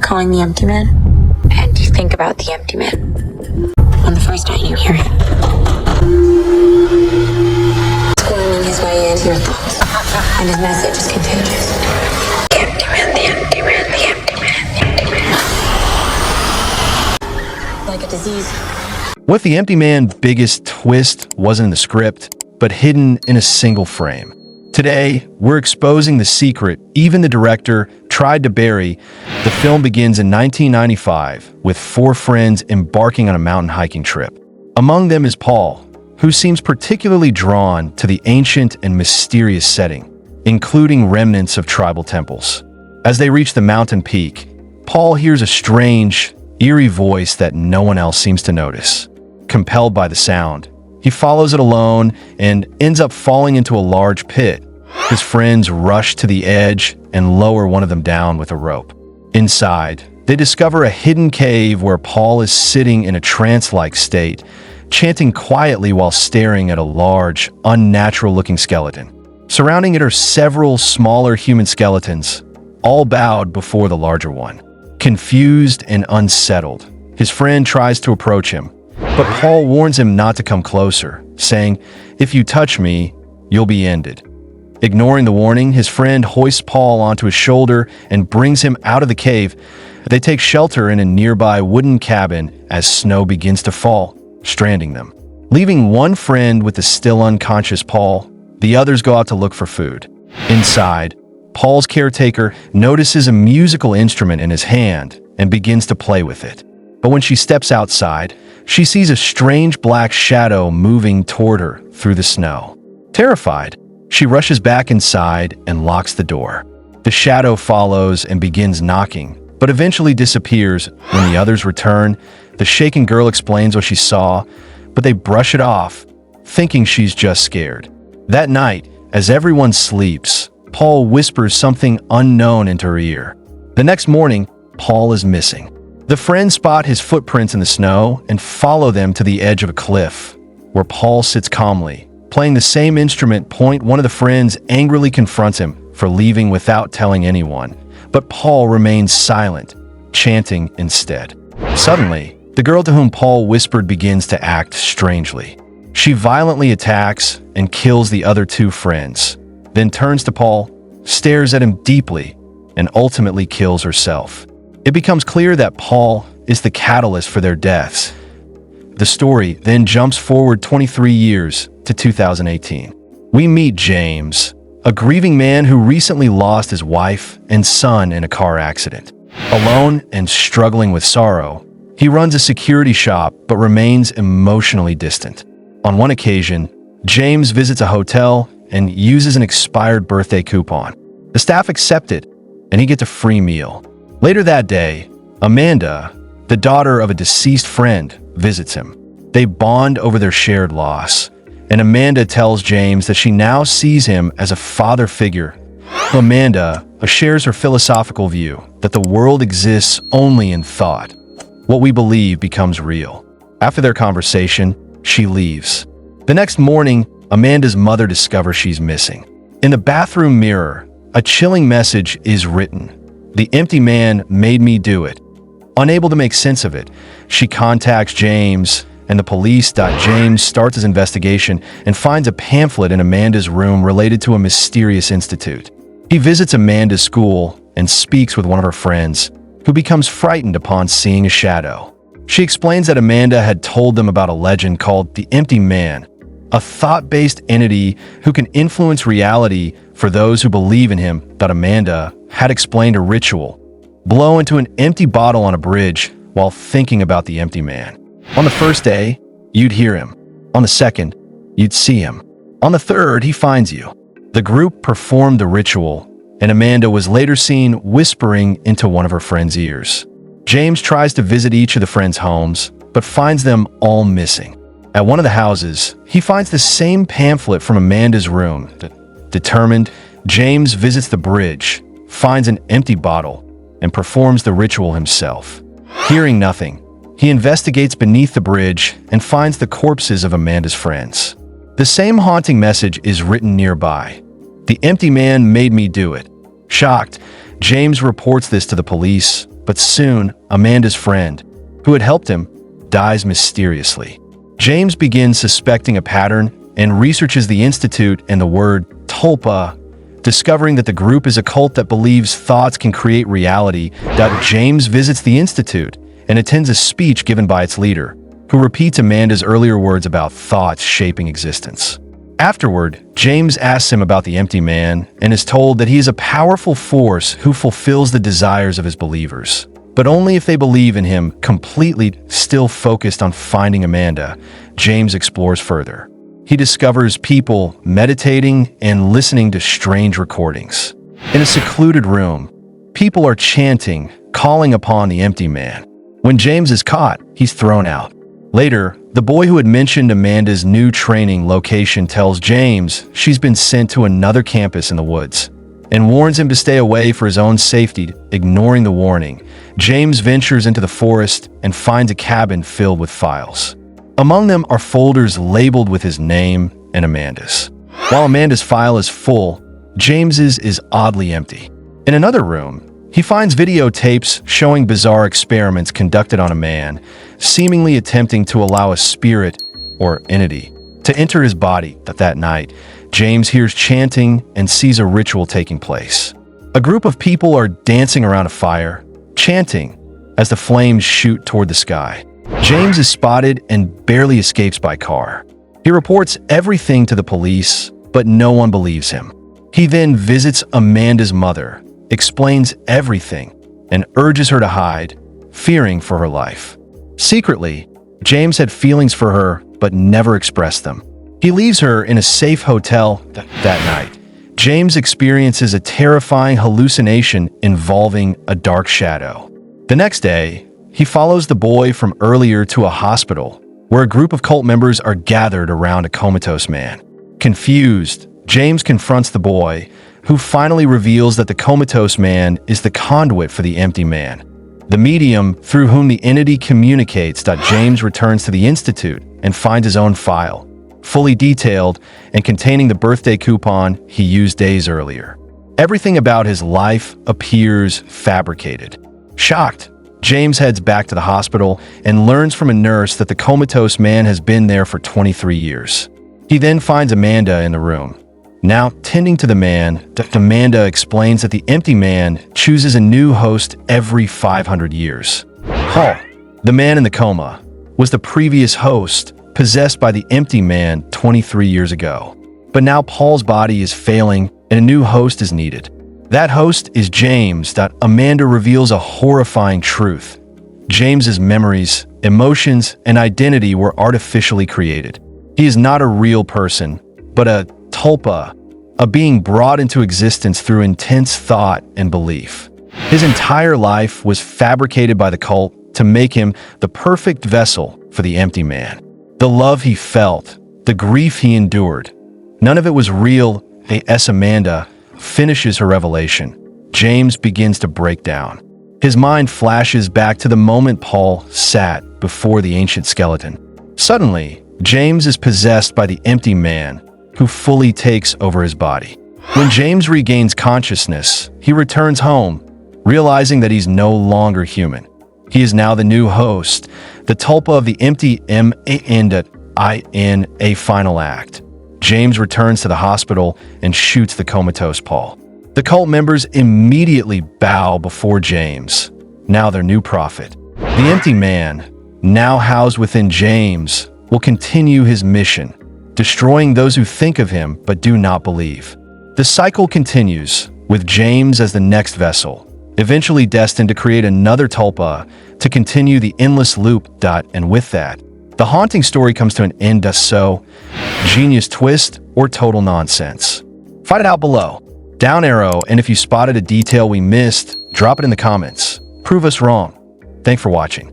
calling the empty man? And you think about the empty man. On the first night you hear him squirming his way into your thoughts. And his message is contagious. The empty man, the empty man, the empty man, the empty man. Like a disease. What the Empty Man's biggest twist wasn't in the script, but hidden in a single frame. Today, we're exposing the secret even the director tried to bury. The film begins in 1995 with 4 friends embarking on a mountain hiking trip. Among them is Paul, who seems particularly drawn to the ancient and mysterious setting, including remnants of tribal temples. As they reach the mountain peak, Paul hears a strange, eerie voice that no one else seems to notice. Compelled by the sound, he follows it alone and ends up falling into a large pit. His friends rush to the edge and lower one of them down with a rope. Inside, they discover a hidden cave where Paul is sitting in a trance-like state, chanting quietly while staring at a large, unnatural-looking skeleton. Surrounding it are several smaller human skeletons, all bowed before the larger one. Confused and unsettled, his friend tries to approach him, but Paul warns him not to come closer, saying, "If you touch me, you'll be ended." Ignoring the warning, his friend hoists Paul onto his shoulder and brings him out of the cave. They take shelter in a nearby wooden cabin as snow begins to fall, stranding them. Leaving one friend with the still unconscious Paul, the others go out to look for food. Inside, Paul's caretaker notices a musical instrument in his hand and begins to play with it. But when she steps outside, she sees a strange black shadow moving toward her through the snow. Terrified, she rushes back inside and locks the door. The shadow follows and begins knocking, but eventually disappears. When the others return, the shaken girl explains what she saw, but they brush it off, thinking she's just scared. That night, as everyone sleeps, Paul whispers something unknown into her ear. The next morning, Paul is missing. The friends spot his footprints in the snow and follow them to the edge of a cliff, where Paul sits calmly, playing the same instrument. One of the friends angrily confronts him for leaving without telling anyone, but Paul remains silent, chanting instead. Suddenly, the girl to whom Paul whispered begins to act strangely. She violently attacks and kills the other 2 friends, then turns to Paul, stares at him deeply, and ultimately kills herself. It becomes clear that Paul is the catalyst for their deaths. The story then jumps forward 23 years to 2018. We meet James, a grieving man who recently lost his wife and son in a car accident. Alone and struggling with sorrow, he runs a security shop but remains emotionally distant. On one occasion, James visits a hotel and uses an expired birthday coupon. The staff accept it, and he gets a free meal. Later that day, Amanda, the daughter of a deceased friend, visits him. They bond over their shared loss, and Amanda tells James that she now sees him as a father figure. Amanda shares her philosophical view that the world exists only in thought. What we believe becomes real. After their conversation, she leaves. The next morning, Amanda's mother discovers she's missing. In the bathroom mirror, a chilling message is written. "The empty man made me do it." Unable to make sense of it, she contacts James and the police. James starts his investigation and finds a pamphlet in Amanda's room related to a mysterious institute. He visits Amanda's school and speaks with one of her friends, who becomes frightened upon seeing a shadow. She explains that Amanda had told them about a legend called the Empty Man, a thought-based entity who can influence reality for those who believe in him. Amanda had explained a ritual: blow into an empty bottle on a bridge while thinking about the empty man. On the first day, you'd hear him. On the second, you'd see him. On the third, he finds you. The group performed the ritual, and Amanda was later seen whispering into one of her friends' ears. James tries to visit each of the friends' homes, but finds them all missing. At one of the houses, he finds the same pamphlet from Amanda's room. Determined, James visits the bridge, finds an empty bottle, and performs the ritual himself. Hearing nothing, he investigates beneath the bridge and finds the corpses of Amanda's friends. The same haunting message is written nearby. "The empty man made me do it." Shocked, James reports this to the police, but soon Amanda's friend, who had helped him, dies mysteriously. James begins suspecting a pattern and researches the institute and the word tulpa, discovering that the group is a cult that believes thoughts can create reality. James visits the institute and attends a speech given by its leader, who repeats Amanda's earlier words about thoughts shaping existence. Afterward, James asks him about the empty man and is told that he is a powerful force who fulfills the desires of his believers, but only if they believe in him completely. Still focused on finding Amanda, James explores further. He discovers people meditating and listening to strange recordings. In a secluded room, people are chanting, calling upon the empty man. When James is caught, he's thrown out. Later, the boy who had mentioned Amanda's new training location tells James she's been sent to another campus in the woods and warns him to stay away for his own safety. Ignoring the warning, James ventures into the forest and finds a cabin filled with files. Among them are folders labeled with his name and Amanda's. While Amanda's file is full, James's is oddly empty. In another room, he finds videotapes showing bizarre experiments conducted on a man, seemingly attempting to allow a spirit or entity to enter his body. That night, James hears chanting and sees a ritual taking place. A group of people are dancing around a fire, chanting as the flames shoot toward the sky. James is spotted and barely escapes by car. He reports everything to the police, but no one believes him. He then visits Amanda's mother, explains everything, and urges her to hide, fearing for her life. Secretly, James had feelings for her, but never expressed them. He leaves her in a safe hotel. That night, James experiences a terrifying hallucination involving a dark shadow. The next day, he follows the boy from earlier to a hospital, where a group of cult members are gathered around a comatose man. Confused, James confronts the boy, who finally reveals that the comatose man is the conduit for the empty man, the medium through whom the entity communicates. James returns to the institute and finds his own file, fully detailed and containing the birthday coupon he used days earlier. Everything about his life appears fabricated. Shocked, James heads back to the hospital and learns from a nurse that the comatose man has been there for 23 years. He then finds Amanda in the room. Now tending to the man, Amanda explains that the empty man chooses a new host every 500 years. Paul, the man in the coma, was the previous host, possessed by the empty man 23 years ago. But now Paul's body is failing and a new host is needed. That host is James. Amanda reveals a horrifying truth. James's memories, emotions, and identity were artificially created. He is not a real person, but a tulpa, a being brought into existence through intense thought and belief. His entire life was fabricated by the cult to make him the perfect vessel for the empty man. The love he felt, the grief he endured, none of it was real. As Amanda finishes her revelation, James begins to break down. His mind flashes back to the moment Paul sat before the ancient skeleton. Suddenly, James is possessed by the empty man, who fully takes over his body. When James regains consciousness, he returns home, realizing that he's no longer human. He is now the new host, the tulpa of the empty man. In a final act, James returns to the hospital and shoots the comatose Paul. The cult members immediately bow before James, now their new prophet. The empty man, now housed within James, will continue his mission, destroying those who think of him but do not believe. The cycle continues, with James as the next vessel, eventually destined to create another tulpa to continue the endless loop. And with that, the haunting story comes to an end. So, genius twist or total nonsense? Find it out below. Down arrow, and if you spotted a detail we missed, drop it in the comments. Prove us wrong. Thanks for watching.